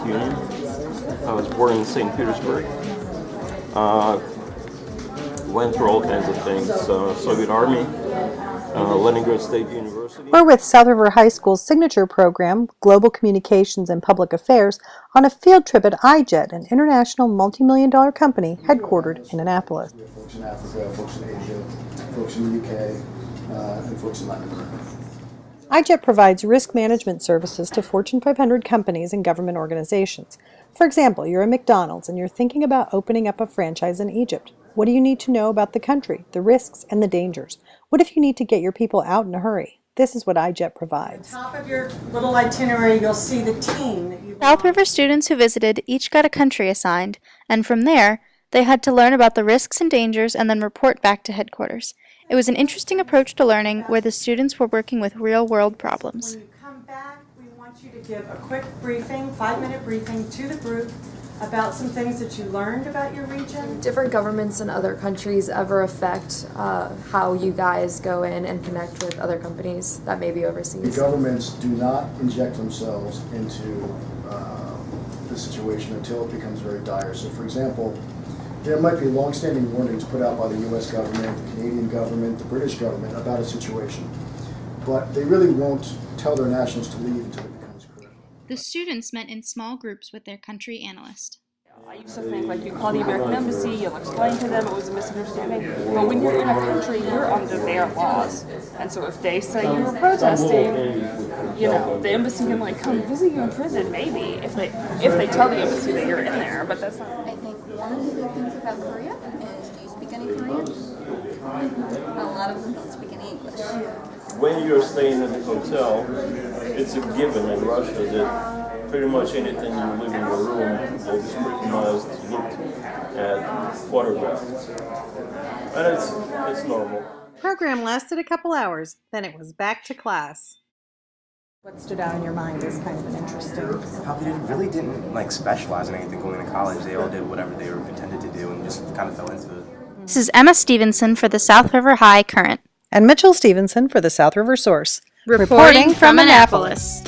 Union. I was born in St. Petersburg. Went through all kinds of things. Soviet Army, Leningrad State University. We're with South River High School's signature program, Global Communications and Public Affairs, on a field trip at iJet, an international multi-million-dollar company headquartered in Annapolis. We have folks in Africa, folks in Asia, folks in the UK, and folks in Latin America. iJet provides risk management services to Fortune 500 companies and government organizations. For example, you're a McDonald's and you're thinking about opening up a franchise in Egypt. What do you need to know about the country, the risks, and the dangers? What if you need to get your people out in a hurry? This is what iJet provides. At the top of your little itinerary, you'll see the team that you South River students who visited each got a country assigned, and from there, they had to learn about the risks and dangers and then report back to headquarters. It was an interesting approach to learning where the students were working with real-world problems. When you come back, we want you to give a quick briefing, 5-minute briefing to the group about some things that you learned about your region. Different governments in other countries ever affect how you guys go in and connect with other companies that may be overseas? The governments do not inject themselves into the situation until it becomes very dire. So, for example, there might be long-standing warnings put out by the U.S. government, the Canadian government, the British government about a situation, but they really won't tell their nationals to leave until it becomes critical. The students met in small groups with their country analyst. I used to think, like, you call the American embassy, you'll explain to them it was a misunderstanding. But when you're in a country, you're under their laws. And so if they say you were protesting, you know, the embassy can, like, come visit you in prison, maybe, if they tell the embassy that you're in there, but that's not... I think one of the big things about Korea is, do you speak any Korean? A lot of them don't speak any English. When you're staying in the hotel, it's a given in Russia that pretty much anything you leave in your room will be scrutinized, looked at, photographed. And it's normal. The program lasted a couple hours, then it was back to class. What stood out in your mind is kind of an interesting. How they really didn't like specialize in anything going to college. They all did whatever they were intended to do and just kind of fell into it. This is Emma Stevenson for the South River High Current. And Mitchell Stevenson for the South River Source. Reporting from Annapolis.